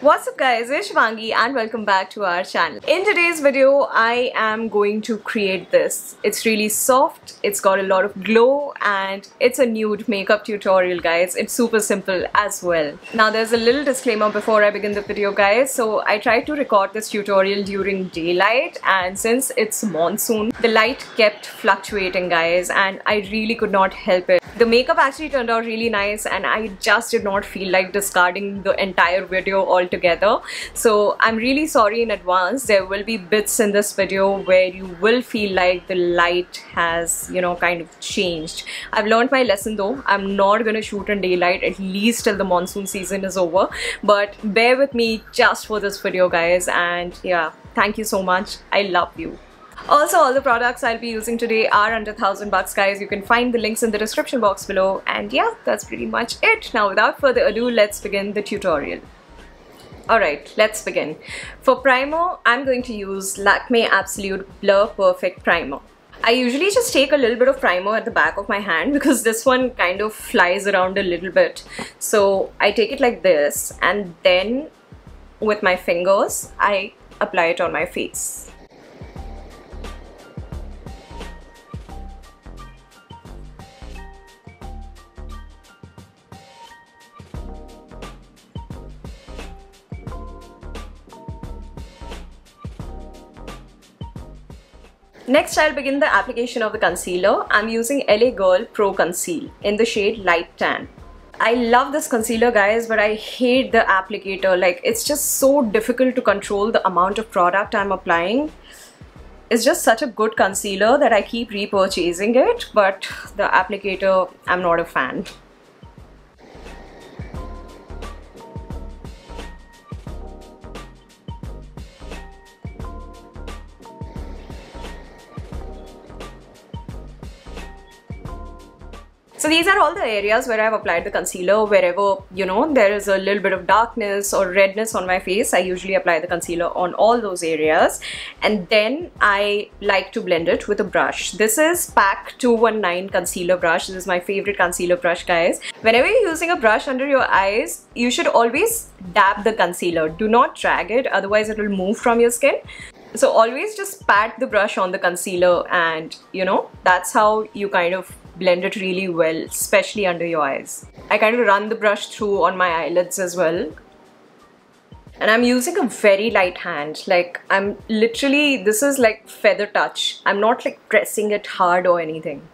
What's up guys, it's Shivangi and welcome back to our channel. In today's video, I am going to create this. It's really soft, it's got a lot of glow and it's a nude makeup tutorial guys. It's super simple as well. Now there's a little disclaimer before I begin the video guys. So I tried to record this tutorial during daylight and since it's monsoon, the light kept fluctuating guys and I really could not help it. The makeup actually turned out really nice and I just did not feel like discarding the entire video altogether. So I'm really sorry in advance. There will be bits in this video where you will feel like the light has, kind of changed. I've learned my lesson though. I'm not gonna shoot in daylight at least till the monsoon season is over. But bear with me just for this video guys, and yeah, thank you so much. I love you. Also, all the products I'll be using today are under $1,000 guys. You can find the links in the description box below. And yeah, that's pretty much it. Now without further ado, let's begin the tutorial. Alright, let's begin. For primer, I'm going to use Lakme Absolute Blur Perfect Primer. I usually just take a little bit of primer at the back of my hand because this one kind of flies around a little bit. So I take it like this and then with my fingers, I apply it on my face. Next, I'll begin the application of the concealer. I'm using LA Girl Pro Conceal in the shade Light Tan. I love this concealer guys, but I hate the applicator. Like, it's just so difficult to control the amount of product I'm applying. It's just such a good concealer that I keep repurchasing it, but the applicator, I'm not a fan. So these are all the areas where I've applied the concealer. Wherever, there is a little bit of darkness or redness on my face, I usually apply the concealer on all those areas. And then I like to blend it with a brush. This is PAC 219 concealer brush. This is my favorite concealer brush, guys. Whenever you're using a brush under your eyes, you should always dab the concealer. Do not drag it, otherwise it will move from your skin. So always just pat the brush on the concealer and, that's how you kind of blend it really well, especially under your eyes. I kind of run the brush through on my eyelids as well. And I'm using a very light hand. Like, this is like feather touch. I'm not like pressing it hard or anything.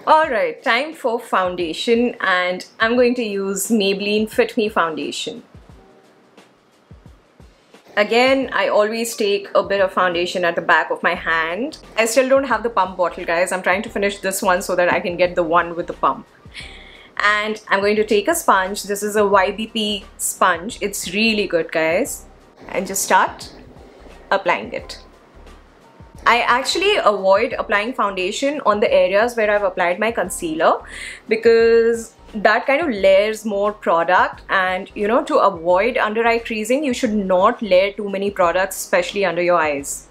Alright, time for foundation and I'm going to use Maybelline Fit Me foundation. Again, I always take a bit of foundation at the back of my hand. I still don't have the pump bottle guys. I'm trying to finish this one so that I can get the one with the pump. And I'm going to take a sponge. This is a YBP sponge. It's really good guys. And just start applying it. I actually avoid applying foundation on the areas where I've applied my concealer because that kind of layers more product, and to avoid under eye creasing, you should not layer too many products, especially under your eyes.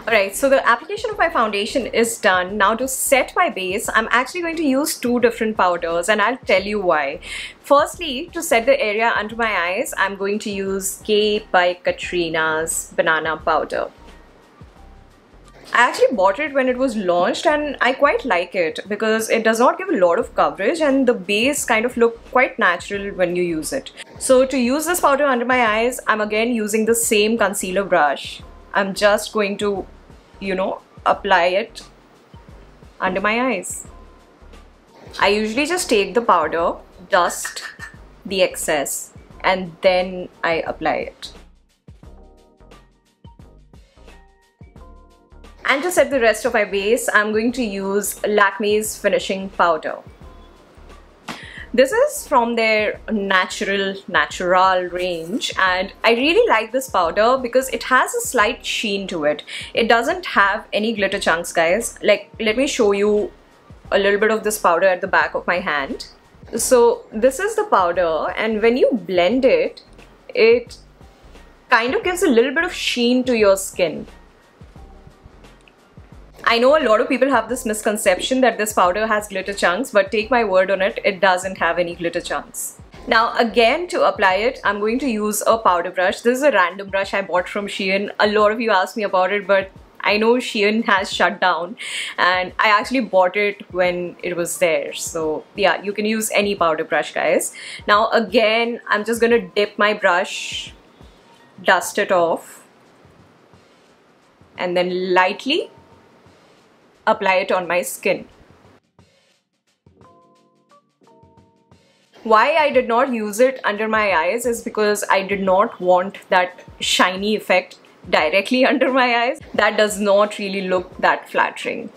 Alright, so the application of my foundation is done. Now to set my base, I'm actually going to use two different powders and I'll tell you why. Firstly, to set the area under my eyes, I'm going to use K by Katrina's banana powder. I actually bought it when it was launched and I quite like it because it does not give a lot of coverage and the base kind of look quite natural when you use it. So to use this powder under my eyes, I'm again using the same concealer brush. I'm just going to apply it under my eyes. I usually just take the powder, dust the excess, and then I apply it. And to set the rest of my base, I'm going to use Lakme's finishing powder. This is from their natural range, and I really like this powder because it has a slight sheen to it. It doesn't have any glitter chunks, guys. Like, let me show you a little bit of this powder at the back of my hand. So this is the powder, and when you blend it, it kind of gives a little bit of sheen to your skin. I know a lot of people have this misconception that this powder has glitter chunks, but take my word on it, it doesn't have any glitter chunks. Now again, to apply it, I'm going to use a powder brush. This is a random brush I bought from Shein. A lot of you asked me about it, but I know Shein has shut down, and I actually bought it when it was there. So yeah, you can use any powder brush, guys. Now again, I'm just gonna dip my brush, dust it off, and then lightly apply it on my skin. Why I did not use it under my eyes is because I did not want that shiny effect directly under my eyes. That does not really look that flattering.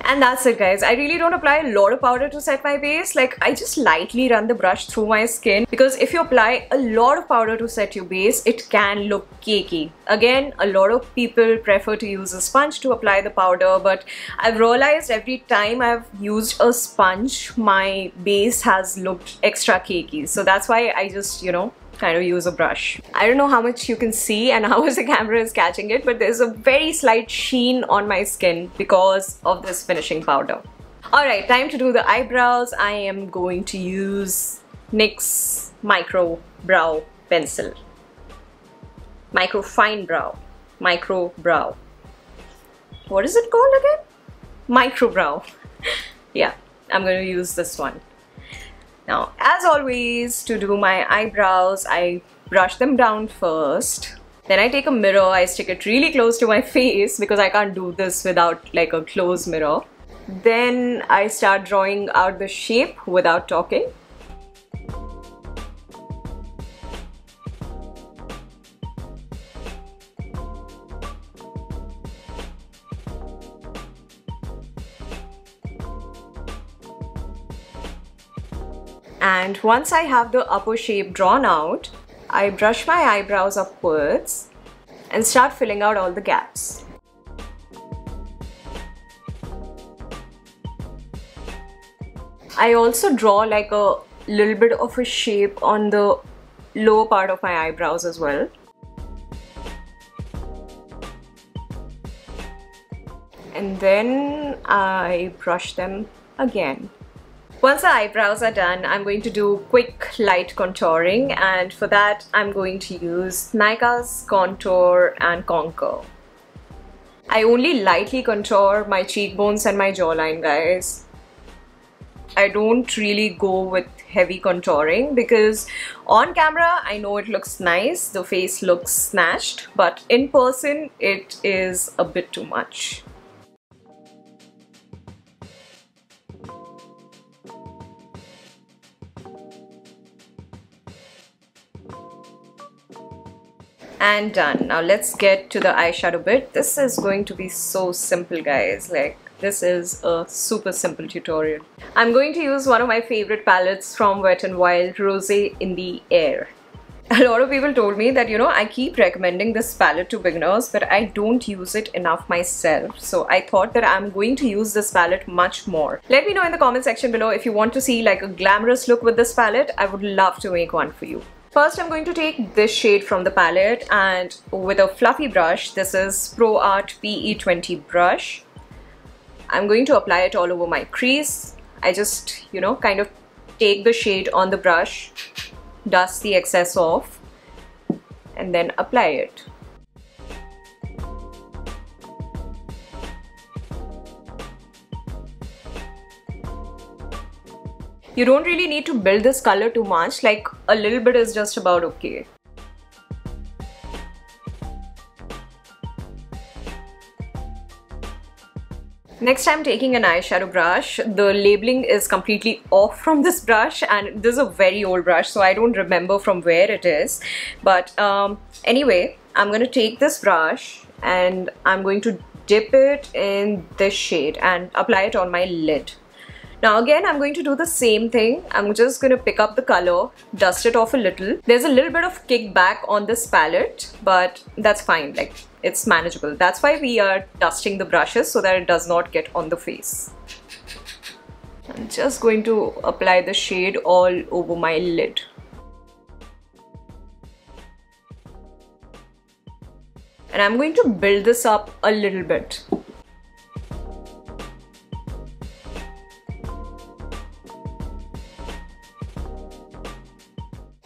And that's it, guys. I really don't apply a lot of powder to set my base. Like, I just lightly run the brush through my skin, because if you apply a lot of powder to set your base, it can look cakey. Again, a lot of people prefer to use a sponge to apply the powder, but I've realized every time I've used a sponge, my base has looked extra cakey. So that's why I just, kind of use a brush. I don't know how much you can see and how the camera is catching it, but there's a very slight sheen on my skin because of this finishing powder. Alright, time to do the eyebrows. I am going to use NYX Micro Brow Pencil. Micro Fine Brow. Micro Brow. What is it called again? Micro Brow. Yeah, I'm going to use this one. Now, as always, to do my eyebrows, I brush them down first. Then I take a mirror, I stick it really close to my face because I can't do this without like a closed mirror. Then I start drawing out the shape without talking. And once I have the upper shape drawn out, I brush my eyebrows upwards and start filling out all the gaps. I also draw like a little bit of a shape on the lower part of my eyebrows as well. And then I brush them again. Once the eyebrows are done, I'm going to do quick light contouring, and for that I'm going to use Nykaa's Contour and Conquer. I only lightly contour my cheekbones and my jawline, guys. I don't really go with heavy contouring because on camera I know it looks nice, the face looks snatched, but in person it is a bit too much. And done. Now let's get to the eyeshadow bit. This is going to be so simple, guys. Like, this is a super simple tutorial. I'm going to use one of my favorite palettes from Wet n Wild, Rosé in the Air. A lot of people told me that, I keep recommending this palette to beginners, but I don't use it enough myself. So I thought that I'm going to use this palette much more. Let me know in the comment section below if you want to see like a glamorous look with this palette. I would love to make one for you. First, I'm going to take this shade from the palette, and with a fluffy brush, this is Pro Art PE20 brush, I'm going to apply it all over my crease. I just, kind of take the shade on the brush, dust the excess off, and then apply it. You don't really need to build this color too much, like a little bit is just about okay. Next, I'm taking an eyeshadow brush. The labeling is completely off from this brush, and this is a very old brush, so I don't remember from where it is. But anyway, I'm going to take this brush and I'm going to dip it in this shade and apply it on my lid. Now again, I'm going to do the same thing. I'm just going to pick up the color, dust it off a little. There's a little bit of kickback on this palette, but that's fine. Like, it's manageable. That's why we are dusting the brushes, so that it does not get on the face. I'm just going to apply the shade all over my lid. And I'm going to build this up a little bit.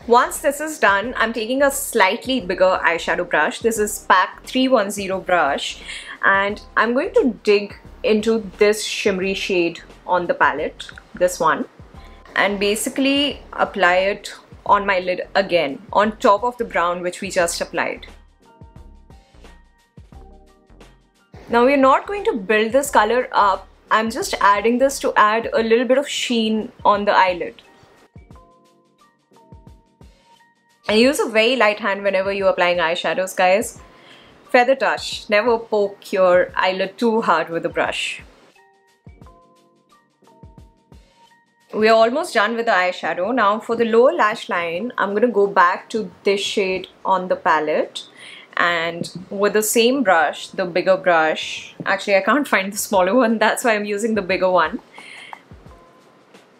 Once this is done, I'm taking a slightly bigger eyeshadow brush. This is PAC 310 brush, and I'm going to dig into this shimmery shade on the palette, this one, and basically apply it on my lid again, on top of the brown which we just applied. Now we're not going to build this color up. I'm just adding this to add a little bit of sheen on the eyelid. And use a very light hand whenever you're applying eyeshadows, guys. Feather touch. Never poke your eyelid too hard with the brush. We're almost done with the eyeshadow. Now for the lower lash line, I'm going to go back to this shade on the palette. And with the same brush, the bigger brush, actually I can't find the smaller one, that's why I'm using the bigger one.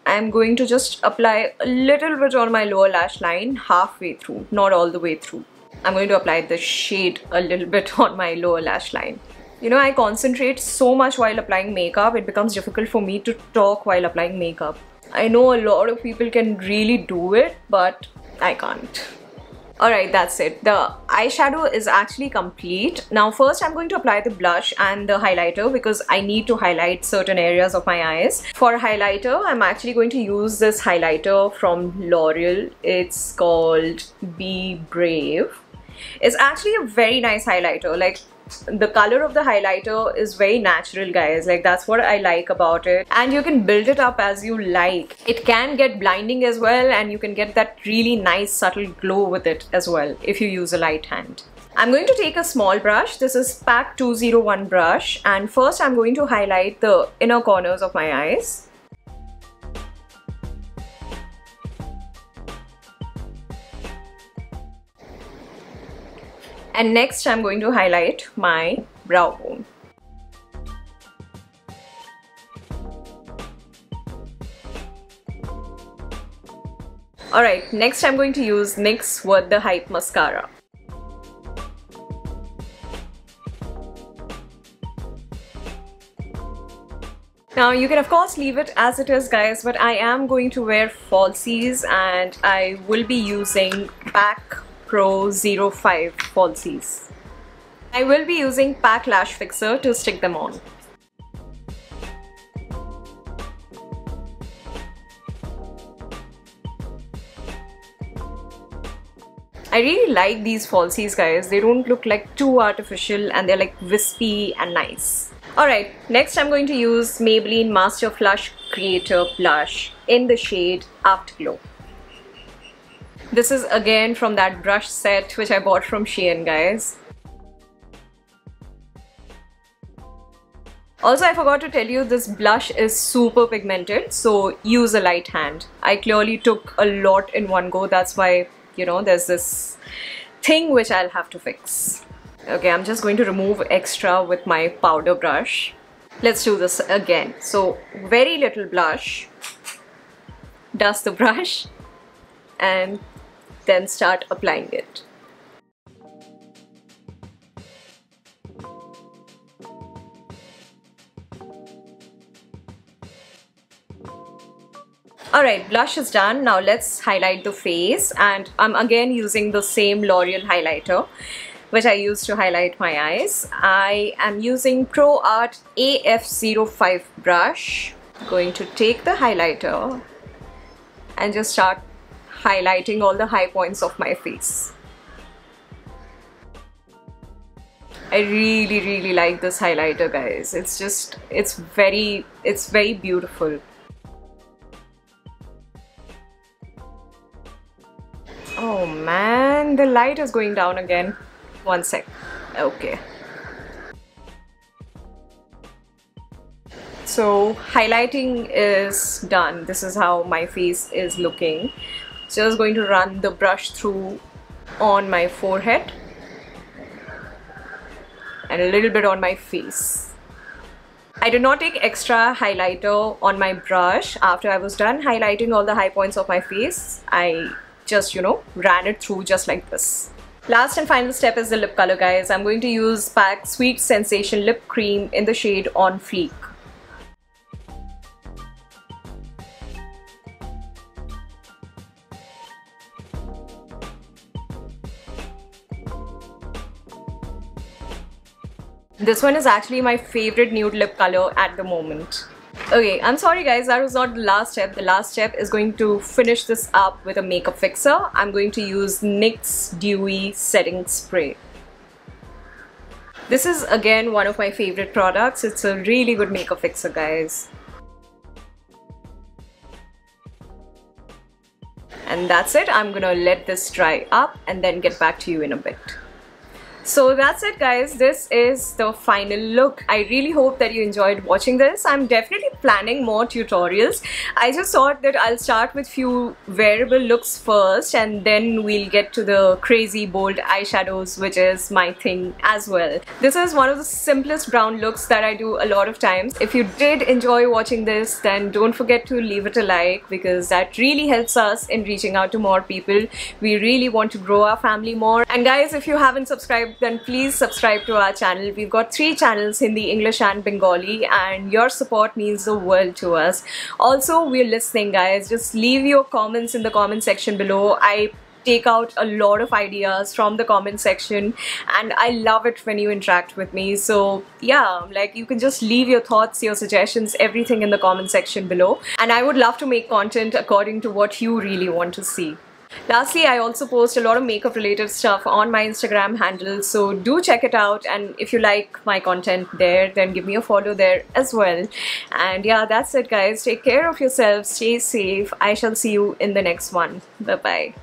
I'm going to just apply a little bit on my lower lash line, halfway through, not all the way through. I'm going to apply the shade a little bit on my lower lash line. You know, I concentrate so much while applying makeup, it becomes difficult for me to talk while applying makeup. I know a lot of people can really do it, but I can't. Alright, that's it. The eyeshadow is actually complete. Now first I'm going to apply the blush and the highlighter because I need to highlight certain areas of my eyes. For highlighter, I'm actually going to use this highlighter from L'Oreal. It's called Be Brave. It's actually a very nice highlighter. Like, the color of the highlighter is very natural, guys. Like, that's what I like about it. And you can build it up as you like. It can get blinding as well, and you can get that really nice subtle glow with it as well if you use a light hand. I'm going to take a small brush. This is PAC 201 brush, and first I'm going to highlight the inner corners of my eyes. And next I'm going to highlight my brow bone. Alright, next I'm going to use NYX What the Hype mascara. Now you can of course leave it as it is, guys, but I am going to wear falsies and I will be using PAC Pro 05 falsies. I will be using PAC Lash Fixer to stick them on. I really like these falsies, guys. They don't look like too artificial and they're like wispy and nice. Alright, next I'm going to use Maybelline Master Flush Creator Blush in the shade Afterglow. This is again from that brush set which I bought from Shein, guys. Also, I forgot to tell you, this blush is super pigmented, so use a light hand. I clearly took a lot in one go, that's why, you know, there's this thing which I'll have to fix. Okay, I'm just going to remove extra with my powder brush. Let's do this again. So, very little blush, dust the brush, and then start applying it. Alright, blush is done. Now let's highlight the face, and I'm again using the same L'Oreal highlighter which I use to highlight my eyes. I am using Pro Art AF05 brush. I'm going to take the highlighter and just start highlighting all the high points of my face. I really like this highlighter, guys. It's very beautiful. Oh man, the light is going down again. One sec. Okay. So highlighting is done. This is how my face is looking. Just going to run the brush through on my forehead and a little bit on my face. I did not take extra highlighter on my brush. After I was done highlighting all the high points of my face, I just, you know, ran it through just like this. Last and final step is the lip color, guys. I'm going to use PAC Sweet Sensation Lip Cream in the shade On Fleek. This one is actually my favorite nude lip color at the moment. Okay, I'm sorry guys, that was not the last step. The last step is going to finish this up with a makeup fixer. I'm going to use NYX Dewy Setting Spray. This is again one of my favorite products. It's a really good makeup fixer, guys. And that's it. I'm gonna let this dry up and then get back to you in a bit. So that's it, guys. This is the final look. I really hope that you enjoyed watching this. I'm definitely planning more tutorials. I just thought that I'll start with few wearable looks first and then we'll get to the crazy bold eyeshadows, which is my thing as well. This is one of the simplest brown looks that I do a lot of times. If you did enjoy watching this, then don't forget to leave it a like, because that really helps us in reaching out to more people. We really want to grow our family more. And guys, if you haven't subscribed, then please subscribe to our channel. We've got 3 channels, Hindi, English and Bengali, and your support means the world to us. Also, we're listening, guys. Just leave your comments in the comment section below. I take out a lot of ideas from the comment section and I love it when you interact with me. So yeah, like, you can just leave your thoughts, your suggestions, everything in the comment section below, and I would love to make content according to what you really want to see. Lastly, I also post a lot of makeup related stuff on my Instagram handle, so do check it out, and if you like my content there, then give me a follow there as well. And yeah, that's it, guys. Take care of yourselves, stay safe. I shall see you in the next one. Bye bye.